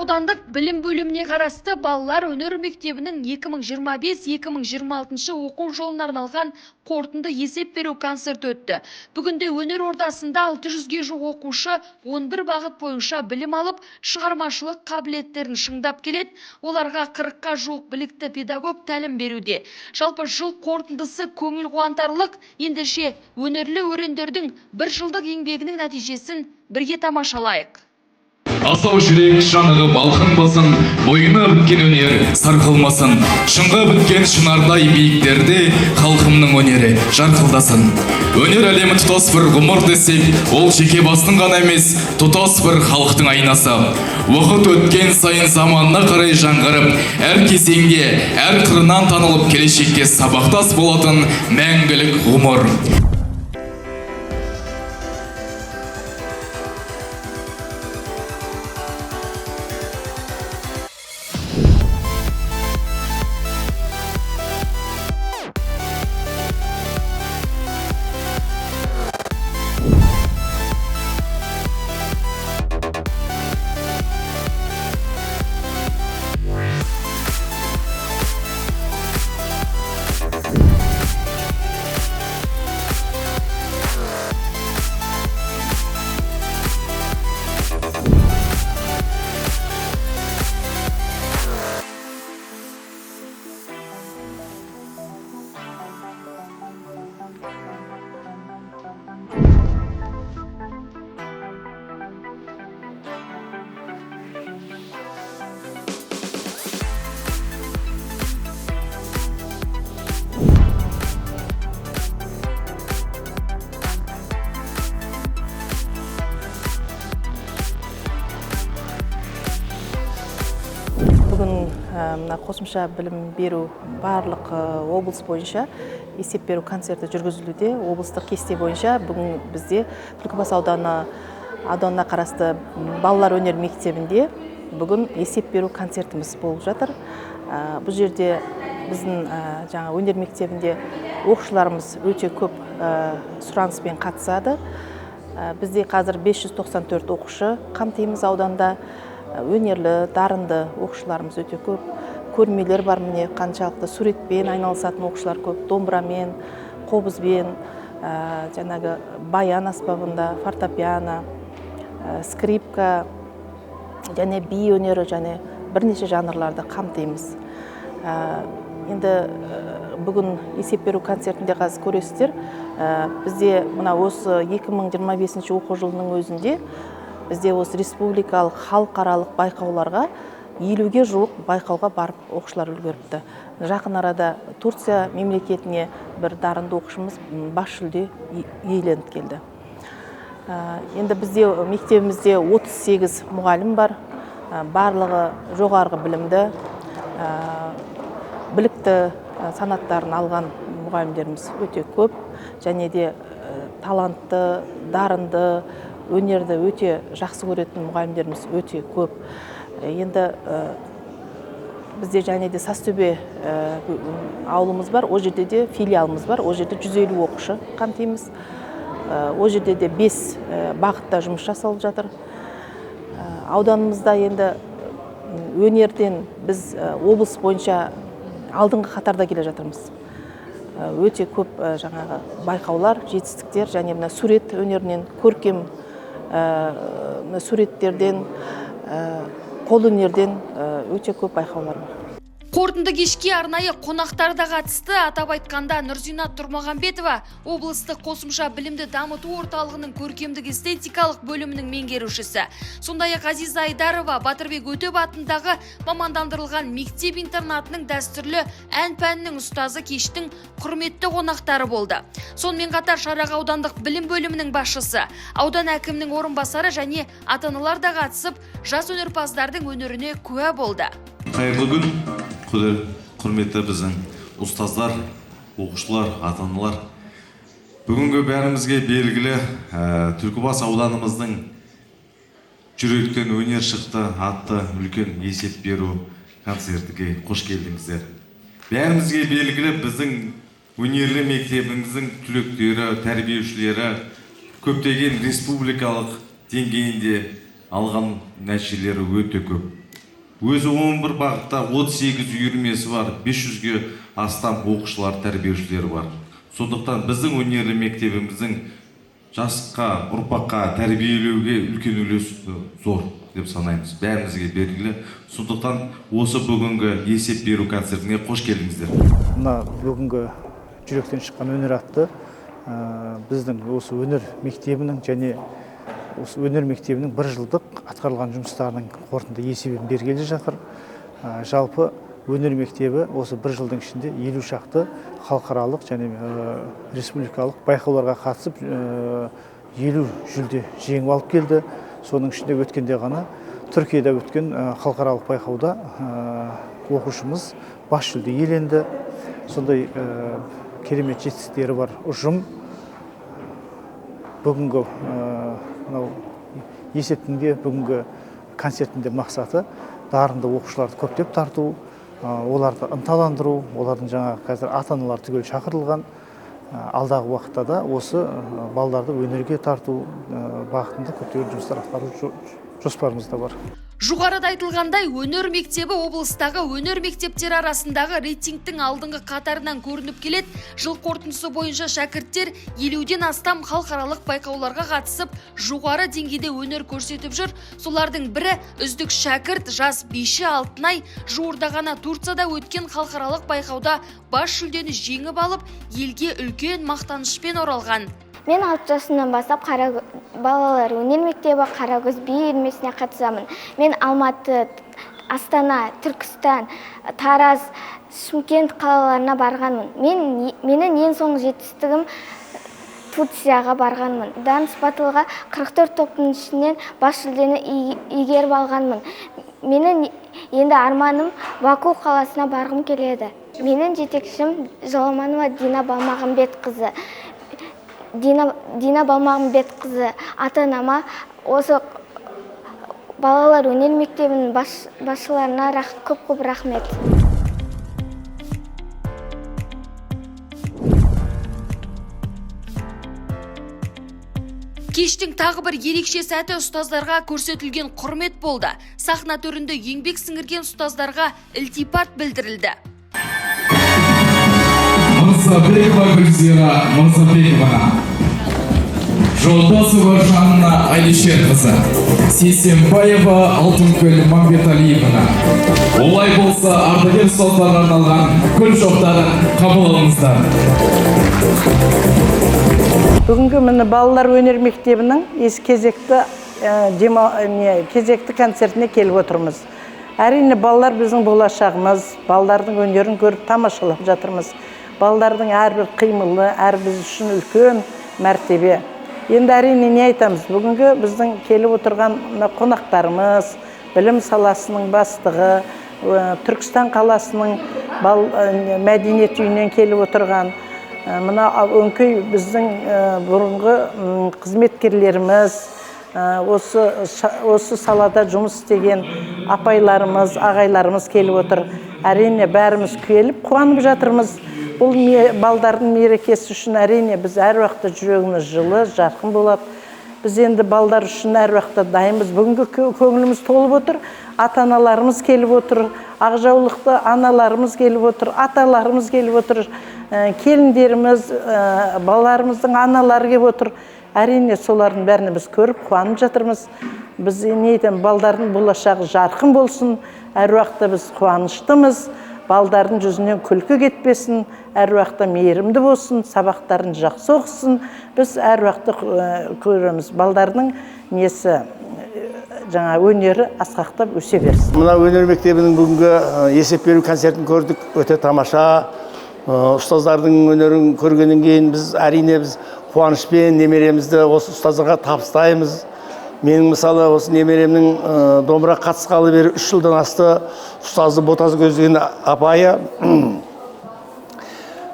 аудандық білім бөліміне қарасты балалар өнер мектебінің 2025-2026 оқу жылына арналған қорытынды есеп беру концерті өтті. Бүгінде өнер ордасында 600-ге жуық оқушы 11 бағыт бойынша білім алып, шығармашылық қабілеттерін шыңдап келеді. Оларға 40-қа жуық білікті педагог тәлім беруде. Жалпы жыл қорытындысы көңіл қуантарлық. Ендеше өнерлі өрендердің бір жылдық еңбегінің нәтижесін бірге тамашалайық. Асау жүрек жанығы балқынбасын, бойына біткен өнер сарқылмасын. Шыңға біткен шынардай биіктерде халқымның өнері жарқылдасын. Өнер әлемі тұтас бір ғұмыр десек, ол жеке бастың ғана емес, тұтас бір халықтың айнасы. Уақыт өткен сайын заманына қарай жаңғырып, әр кезеңде, әр қырынан танылып келешекте сабақтас болатын мәңгілік ғұмыр. Бүгін қосымша білім беру барлық облыс бойынша есеп беру концерті жүргізілуде. Облыстық кесте бойынша бүгін бізде Түлкібас ауданына қарасты балалар өнер мектебінде бүгін есеп беру концертіміз болып жатыр. Бұл жерде біздің өнер мектебінде оқушыларымыз өте көп сұраныспен қатысады. Бізде қазір 594 оқушы қамтимыз ауданда. Өнерлі, дарынды оқушыларымыз өте көп. Көрмелер бар, міне қаншалықты суретпен айналысатын оқушылар көп. Домбырамен, қобызбен, жаңағы баян аспабында, фортепиано, скрипка, және би өнері, және бірнеше жанрларды қамтимыз. Енді бүгін есеп беру концертінде қазір көресіздер. Бізде мына осы 2025 оқу жылының өзінде бізде осы республикалық халықаралық байқауларға 50-ге жуық байқауға барып оқушылар үлгеріпті. Жақын арада Турция мемлекетіне бір дарынды оқушымыз бас жүлде иеленіп келді. Енді бізде мектебімізде 38 мұғалім бар. Барлығы жоғарғы білімді, білікті санаттарын алған мұғалімдеріміз өте көп. Және де талантты, дарынды, өнерді өте жақсы көретін мұғалімдеріміз өте көп. Енді бізде және де Састөбе ауылымыз бар, о жерде де филиалымыз бар, о жерде 150 оқушы қамтимыз. О жерде де 5 бағытта жұмыс жасалып жатыр. Ауданымызда енді өнерден біз облыс бойынша алдыңғы қатарда келе жатырмыз. Өте көп жаңағы байқаулар, жетістіктер, және мына сурет өнерінен, көркем суреттерден, қолөнерден өте көп байқаулар бар. Қорытынды кешке арнайы қонақтар да қатысты. Атап айтқанда Нұрзинат Тұрмағанбетова облыстық қосымша білімді дамыту орталығының көркемдік эстетикалық бөлімінің меңгерушісі. Сондай-ақ Азиза Айдарова Батырбек Өтеп атындағы мамандандырылған мектеп-интернатының дәстүрлі ән пәнінің ұстазы кештің құрметті қонақтары болды. Сонымен қатар шараға аудандық білім бөлімінің басшысы, аудан әкімінің орынбасары және ата-аналар да қатысып, жас өнерпаздардың өнеріне куә болды. Қайырлы күн, құрметті біздің ұстаздар, оқушылар, ата-аналар. Бүгінгі бәрімізге белгілі Түлкібас ауданымыздың жүректен өнер шықты атты үлкен есеп беру концертіге қош келдіңіздер. Бәрімізге белгілі біздің өнерлі мектебіміздің түлектері, тәрбиешілері көптеген республикалық деңгейінде алған нәтижелері өте көп. өзі 11 бағытта 38 үйірмесі бар, 500-ге астам оқушылар, тәрбиешілер бар. Сондықтан біздің өнерлі мектебіміздің жасқа, ұрпаққа тәрбиелеуге үлкен үлес зор деп санаймыз. Бәрімізге белгілі. Сондықтан осы бүгінгі есеп беру концертіне қош келдіңіздер. Мына бүгінгі жүректен шыққан өнер атты біздің осы өнер мектебінің және осы өнер мектебінің бір жылдық атқарылған жұмыстарының қорытынды есебін бергелі жатыр. Жалпы өнер мектебі осы бір жылдың ішінде 50 шақты халықаралық және республикалық байқауларға қатысып 50 жүлде жеңіп алып келді. Соның ішінде өткенде ғана Түркияда өткен халықаралық байқауда оқушымыз бас жүлде иеленді. Сондай керемет жетістіктері бар ұжым. Бүгінгі есептіңде, бүгінгі концертінде мақсаты дарынды оқушыларды көптеп тарту, оларды ынталандыру, олардың жаңа қазір ата-аналар түгел шақырылған. Алдағы уақытта да осы балаларды өнерге тарту бағытында көптеген жұмыстар атқару жоспарымызда бар. Жоғарыда айтылғандай, өнер мектебі облыстағы өнер мектептері арасындағы рейтингтің алдыңғы қатарынан көрініп келеді. Жыл қорытындысы бойынша шәкірттер 50-ден астам халықаралық байқауларға қатысып, жоғары деңгейде өнер көрсетіп жүр. Солардың бірі үздік шәкірт жас биші Алтынай жуырда ғана Турцияда өткен халықаралық байқауда бас жүлдені жеңіп алып, елге үлкен мақтанышпен оралған. Мен 6 жасымнан бастап балалар өнер мектебі Қарагөз би үйірмесіне қатысамын. Мен Алматы, Астана, Түркістан, Тараз, Шымкент қалаларына барғанмын. Менің ең соңғы жетістігім Турцияға барғанмын. Данс батылға 44 топтың ішінен бас жүлдені игеріп алғанмын. Менің енді арманым Баку қаласына барғым келеді. Менің жетекшім Жоламанова Дина Балмағамбетқызы. Дина Балмағамбетқызы ата-анама, осы балалар өнер мектебінің басшыларына көп рахмет. Кештің тағы бір ерекше сәті ұстаздарға көрсетілген құрмет болды. Сахна төрінде еңбек сіңірген ұстаздарға ілтипат білдірілді. Мырзабекова Гүлзира Мырзабекована, Жолдасова Жанна Алишерқызы, Сейсенбаева Алтынкөл Мамбеталиевна. Олай болса, ардагер ұстаздарға арналған гүл шоқтарын қабыл алыңыздар. Бүгінгі міне балалар өнер мектебінің кезекті концертіне келіп отырмыз. Әрине балалар біздің болашағымыз, балалардың өнерін көріп тамашалап жатырмыз. Балалардың әрбір қимылы, әрбір үшін үлкен мәртебе. Енді әрине не айтамыз? Бүгінгі біздің келіп отырған қонақтарымыз, білім саласының бастығы, Түркістан қаласының мәдениет үйінен келіп отырған, мына өңкей біздің бұрынғы қызметкерлеріміз, осы салада жұмыс істеген апайларымыз, ағайларымыз келіп отыр. Әрине бәріміз келіп қуанып жатырмыз. Бұл балдардың мерекесі үшін әрине біз әр уақытта жүрегіміз жылы, жарқын болады. Біз енді балдар үшін әр уақытта дайынбыз. Бүгінгі көңіліміз толып отыр. Ата-аналарымыз келіп отыр, ақжаулықты аналарымыз келіп отыр, аталарымыз келіп отыр, келіндеріміз, балаларымыздың аналары келіп отыр. Әрине солардың бәріне біз көріп қуанып жатырмыз. Біз не айтамыз, балдардың болашағы жарқын болсын. Әр уақытта біз қуаныштымыз. Балдардың жүзінен күлкі кетпесін, әр уақытта мейірімді болсын, сабақтарын жақсы оқысын. Біз әр уақытта көреміз. Балдардың несі жаңа өнері асқақтап өсе берсін. Мына өнер мектебінің бүгінгі есеп беру концертін көрдік, өте тамаша. Ұстаздардың өнерін көргеннен кейін біз әрине қуанышпен немеремізді осы ұстаздарға табыстаймыз. Менің мысалы осы немеремнің домбыра қатысқалы бері 3 жылдан асты. Ұстазды ботасы көздеген апайы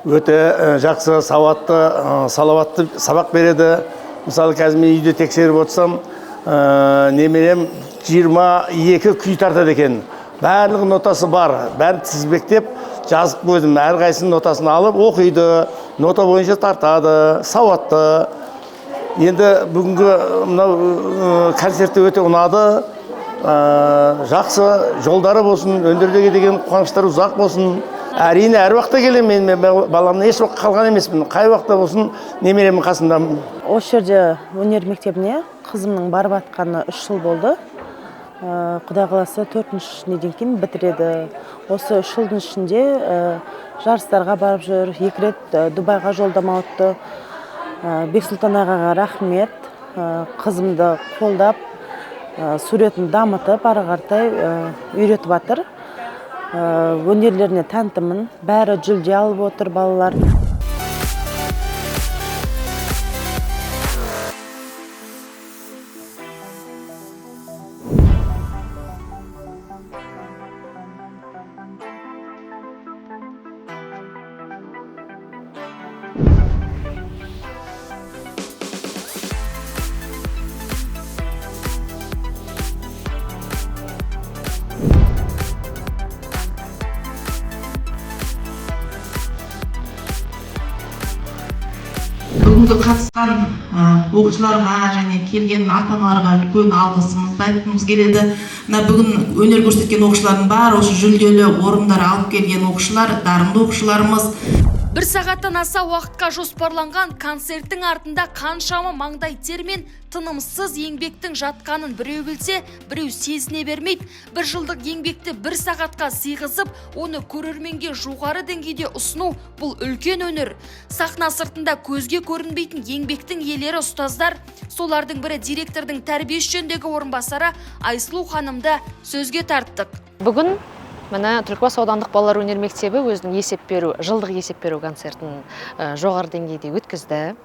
өте жақсы, сауатты, салауатты сабақ береді. Мысалы қазір мен үйде тексеріп отырсам, немерем 22 күй тартады екен. Барлық нотасы бар, бәрін тізбектеп жазып қойдым. Әрқайсының нотасын алып оқиды, нота бойынша тартады, сауатты. Енді бүгінгі концертте өте ұнады. жақсы жолдары болсын, өнердегі деген қуаныштары ұзақ болсын. Әрине әр уақытта келемін, мен баламнан еш уақыт қалған емеспін. Қай уақытта болсын немеремнің қасындамын. Осы жерде өнер мектебіне қызымның барып атқаны 3 жыл болды. Құдай қаласа 4-ші неден кейін бітіреді. Осы 3 жылдың ішінде жарыстарға барып жүр, 2 рет Дубайға жолдама өтті. Бексұлтан ағаға рахмет, қызымды қолдап, суретін дамытып, ары қаратай үйретіп жатыр. Өнерлеріне тәнтімін, бәрі жүлде алып отыр балалар. Бүгінгі қатысқан оқушыларға және келген ата-аналарға үлкен алғысымызды айтқымыз келеді. Бүгін өнер көрсеткен оқушылардың бәрі осы жүлделі орындар алып келген оқушылар, дарынды оқушыларымыз. 1 сағаттан аса уақытқа жоспарланған концерттің артында қаншама маңдай термен тынымсыз еңбектің жатқанын біреу білсе, біреу сезіне бермейді. 1 жылдық еңбекті 1 сағатқа сыйғызып, оны көрерменге жоғары деңгейде ұсыну бұл үлкен өнер. Сахна сыртында көзге көрінбейтін еңбектің иелері ұстаздар, солардың бірі директордың тәрбие жөніндегі орынбасары Айсұлу ханымды сөзге тарттық. Бүгін міне Түлкібас аудандық балалар өнер мектебі өзінің жылдық есеп беру концертін жоғары деңгейде өткізді.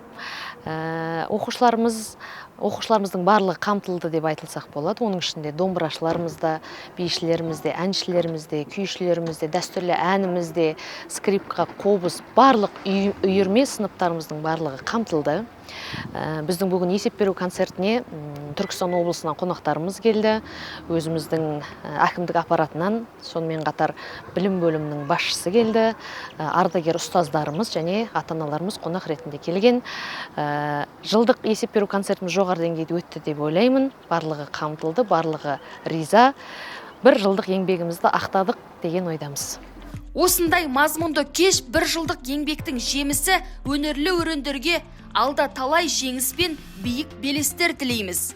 Оқушыларымыздың барлығы қамтылды деп айтылсақ болады. Оның ішінде домбырашыларымызда, бишілерімізде, әншілерімізде, күйшілерімізде, дәстүрлі әнімізде, скрипка, қобыз, барлық үйірме сыныптарымыздың барлығы қамтылды. Біздің бүгін есеп беру концертіне Түркістан облысынан қонақтарымыз келді. Өзіміздің әкімдік аппаратынан, сонымен қатар білім бөлімінің басшысы келді. Ардагер ұстаздарымыз және ата-аналарымыз қонақ ретінде келген. Жылдық есеп беру концертіміз жоғары деңгейде өтті деп ойлаймын. Барлығы қамтылды, барлығы риза. 1 жылдық еңбегімізді ақтадық деген ойдамыз. Осындай мазмұнды кеш 1 жылдық еңбектің жемісі, өнерлі өрендерге алда талай жеңіс пен биік белестер тілейміз.